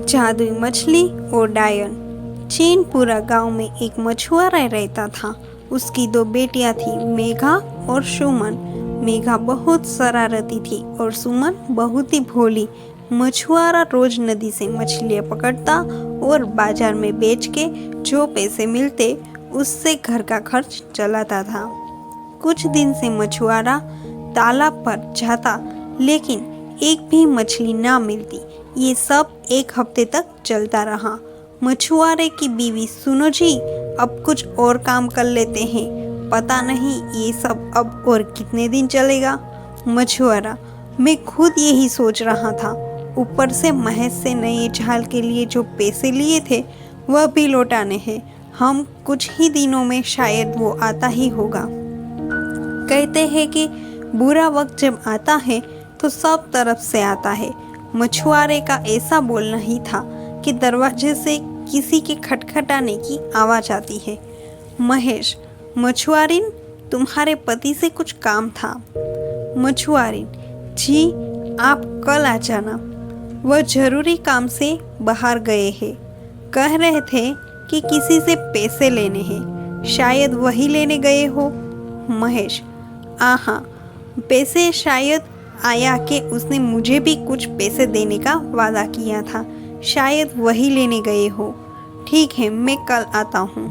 जादुई मछली और डायन। चैनपुरा गांव में एक मछुआरा रहता था। उसकी दो बेटियां थी, मेघा और सुमन। मेघा बहुत शरारती थी और सुमन बहुत ही भोली। मछुआरा रोज नदी से मछलियां पकड़ता और बाजार में बेच के जो पैसे मिलते उससे घर का खर्च चलाता था। कुछ दिन से मछुआरा तालाब पर जाता, लेकिन एक भी मछली ना मिलती। ये सब एक हफ्ते तक चलता रहा। मछुआरे की बीवी, सुनो जी, अब कुछ और काम कर लेते हैं, पता नहीं ये सब अब और कितने दिन चलेगा। मछुआरा, मैं खुद यही सोच रहा था। ऊपर से महेश से नए जाल के लिए जो पैसे लिए थे वह भी लौटाने हैं। हम कुछ ही दिनों में शायद वो आता ही होगा। कहते हैं कि बुरा वक्त जब आता है तो सब तरफ से आता है। मछुआरे का ऐसा बोलना ही था कि दरवाजे से किसी के खटखटाने की आवाज आती है। महेश, मछुआरिन, तुम्हारे पति से कुछ काम था। मछुआरिन, जी, आप कल आ जाना, वह जरूरी काम से बाहर गए हैं। कह रहे थे कि किसी से पैसे लेने हैं, शायद वही लेने गए हो। महेश, आहा, पैसे शायद आया कि उसने मुझे भी कुछ पैसे देने का वादा किया था, शायद वही लेने गए हो। ठीक है, मैं कल आता हूँ।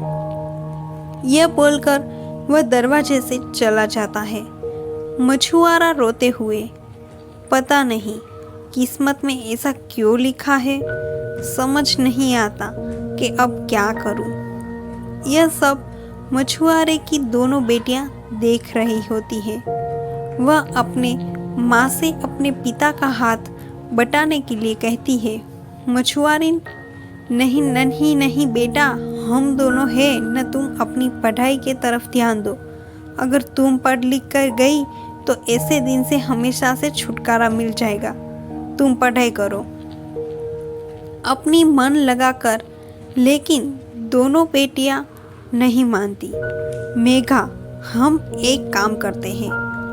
यह बोलकर वह दरवाजे से चला जाता है। मछुआरा रोते हुए, पता नहीं किस्मत में ऐसा क्यों लिखा है, समझ नहीं आता कि अब क्या करूं। यह सब मछुआरे की दोनों बेटियां देख रही होती है। वह अपने माँ से अपने पिता का हाथ बटाने के लिए कहती है। मछुआरिन, नहीं नहीं नहीं बेटा, हम दोनों हैं न, तुम अपनी पढ़ाई के तरफ ध्यान दो। अगर तुम पढ़ लिख कर गई तो ऐसे दिन से हमेशा से छुटकारा मिल जाएगा। तुम पढ़ाई करो अपनी मन लगाकर। लेकिन दोनों बेटियां नहीं मानती। मेघा, हम एक काम करते हैं,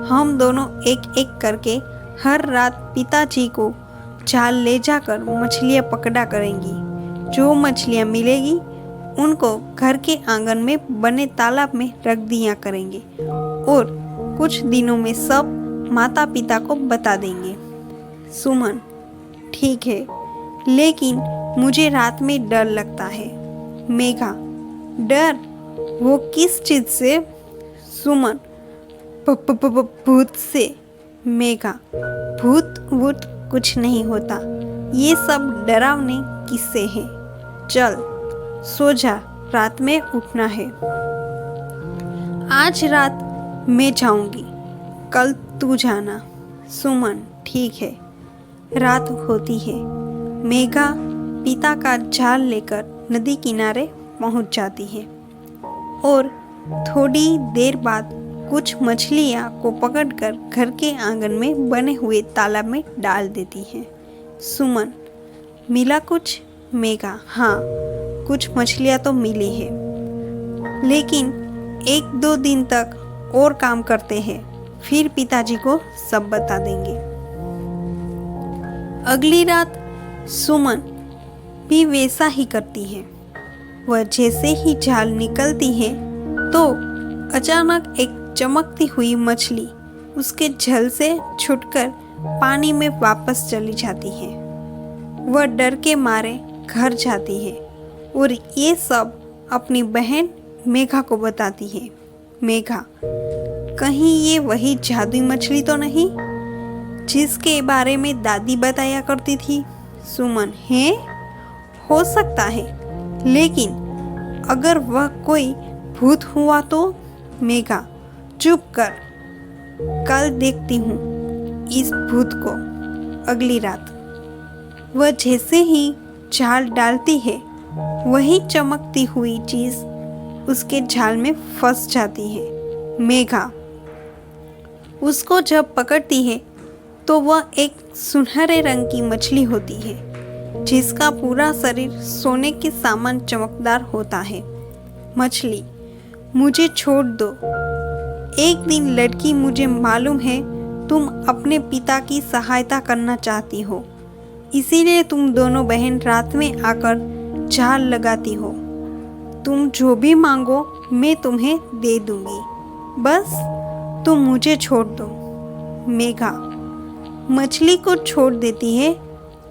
हम दोनों एक एक करके हर रात पिताजी को जाल ले जाकर मछलियाँ पकड़ा करेंगी। जो मछलियाँ मिलेगी उनको घर के आंगन में बने तालाब में रख दिया करेंगे और कुछ दिनों में सब माता पिता को बता देंगे। सुमन, ठीक है, लेकिन मुझे रात में डर लगता है। मेघा, डर? वो किस चीज से? सुमन, भूत से। मेघा, भूत वूत कुछ नहीं होता, ये सब डरावने किस्से हैं। चल सो जा, रात में उठना है। आज रात मैं जाऊंगी, कल तू जाना। सुमन, ठीक है। रात होती है। मेघा पिता का जाल लेकर नदी किनारे पहुंच जाती है और थोड़ी देर बाद कुछ मछलियां को पकड़कर घर के आंगन में बने हुए तालाब में डाल देती है। सुमन, मिला कुछ? मेघा, हाँ, कुछ मछलियां तो मिली है, लेकिन 1-2 दिन तक और काम करते हैं, फिर पिताजी को सब बता देंगे। अगली रात सुमन भी वैसा ही करती है। वह जैसे ही जाल निकलती है तो अचानक एक चमकती हुई मछली उसके झल से छूटकर पानी में वापस चली जाती है। वह डर के मारे घर जाती है और ये सब अपनी बहन मेघा को बताती है। मेघा, कहीं ये वही जादुई मछली तो नहीं जिसके बारे में दादी बताया करती थी? सुमन, है, हो सकता है, लेकिन अगर वह कोई भूत हुआ तो? मेघा, चुप कर, कल देखती हूँ इस भूत को। अगली रात वह जैसे ही जाल डालती है वही चमकती हुई चीज उसके जाल में फंस जाती है। मेघा उसको जब पकड़ती है तो वह एक सुनहरे रंग की मछली होती है जिसका पूरा शरीर सोने के समान चमकदार होता है। मछली, मुझे छोड़ दो। एक दिन लड़की, मुझे मालूम है तुम अपने पिता की सहायता करना चाहती हो, इसीलिए तुम दोनों बहन रात में आकर जाल लगाती हो। तुम जो भी मांगो मैं तुम्हें दे दूंगी, बस तुम मुझे छोड़ दो। मेघा मछली को छोड़ देती है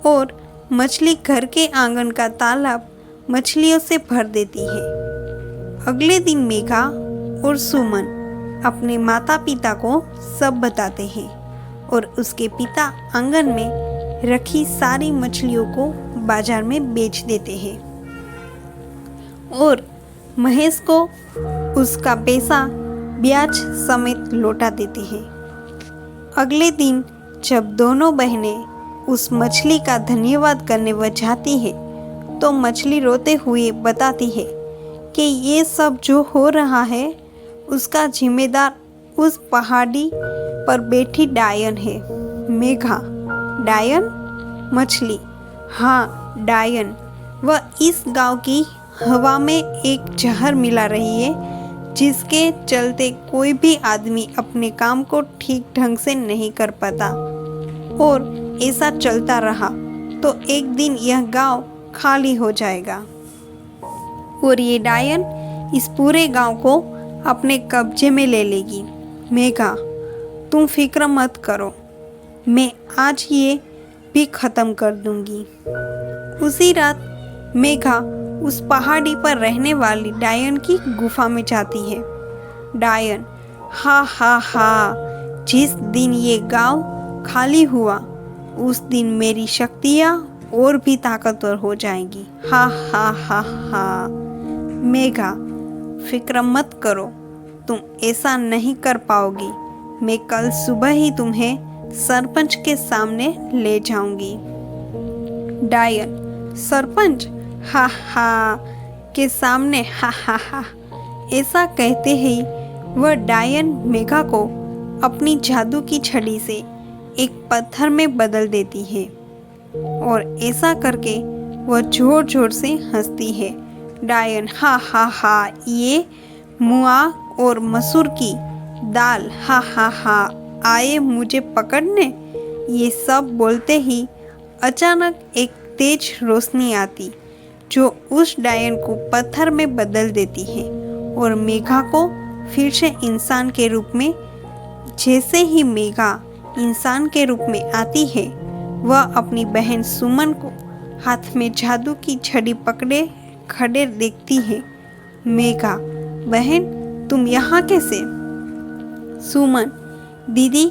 और मछली घर के आंगन का तालाब मछलियों से भर देती है। अगले दिन मेघा और सुमन अपने माता पिता को सब बताते हैं और उसके पिता आंगन में रखी सारी मछलियों को बाजार में बेच देते हैं और महेश को उसका पैसा ब्याज समेत लौटा देते हैं। अगले दिन जब दोनों बहनें उस मछली का धन्यवाद करने वह जाती है तो मछली रोते हुए बताती है कि ये सब जो हो रहा है उसका जिम्मेदार उस पहाड़ी पर बैठी डायन है। मेघा डायन? मछली हाँ डायन। वह इस गांव की हवा में एक जहर मिला रही है जिसके चलते कोई भी आदमी अपने काम को ठीक ढंग से नहीं कर पाता और ऐसा चलता रहा तो एक दिन यह गांव खाली हो जाएगा और ये डायन इस पूरे गांव को अपने कब्जे में ले लेगी। मेघा तुम फिक्र मत करो, मैं आज ये भी ख़त्म कर दूंगी। उसी रात मेघा उस पहाड़ी पर रहने वाली डायन की गुफा में जाती है। डायन हा हा हा, जिस दिन ये गांव खाली हुआ उस दिन मेरी शक्तियाँ और भी ताकतवर हो जाएंगी। हा हा हा हा। मेघा फिक्र मत करो, तुम ऐसा नहीं कर पाओगी। मैं कल सुबह ही तुम्हें सरपंच के सामने ले जाऊंगी। डायन सरपंच हा हा के सामने हा हा हा। ऐसा कहते ही वह डायन मेघा को अपनी जादू की छड़ी से एक पत्थर में बदल देती है और ऐसा करके वह जोर जोर से हंसती है। डायन हा हा हा, ये मुआ और मसूर की दाल हा हा हा आए मुझे पकड़ने। ये सब बोलते ही अचानक एक तेज रोशनी आती जो उस डायन को पत्थर में बदल देती है और मेघा को फिर से इंसान के रूप में। जैसे ही मेघा इंसान के रूप में आती है वह अपनी बहन सुमन को हाथ में जादू की छड़ी पकड़े खड़े देखती है। मेघा बहन तुम यहाँ कैसे? सुमन दीदी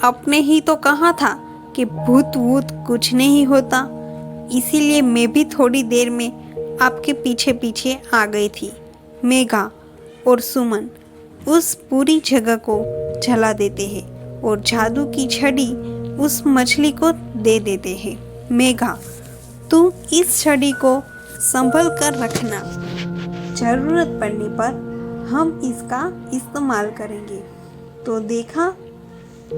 आपने ही तो कहा था कि भूत वूत कुछ नहीं होता, इसीलिए मैं भी थोड़ी देर में आपके पीछे पीछे आ गई थी। मेघा और सुमन उस पूरी जगह को जला देते हैं और जादू की छड़ी उस मछली को दे देते हैं। मेघा तुम इस छड़ी को संभल कर रखना, जरूरत पड़ने पर हम इसका इस्तेमाल करेंगे। तो देखा,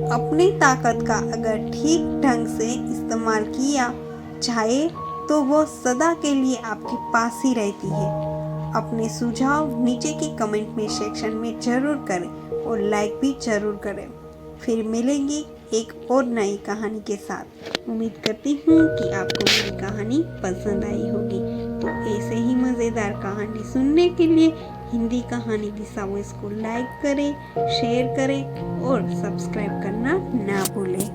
अपनी ताकत का अगर ठीक ढंग से इस्तेमाल किया जाए तो वो सदा के लिए आपके पास ही रहती है। अपने सुझाव नीचे के कमेंट में सेक्शन में ज़रूर करें और लाइक भी ज़रूर करें। फिर मिलेंगे एक और नई कहानी के साथ। उम्मीद करती हूँ कि आपको मेरी कहानी पसंद आई होगी। तो ऐसे ही मज़ेदार कहानी सुनने के लिए हिंदी कहानी दिशा वॉइस को लाइक करें, शेयर करें और सब्सक्राइब करना ना भूलें।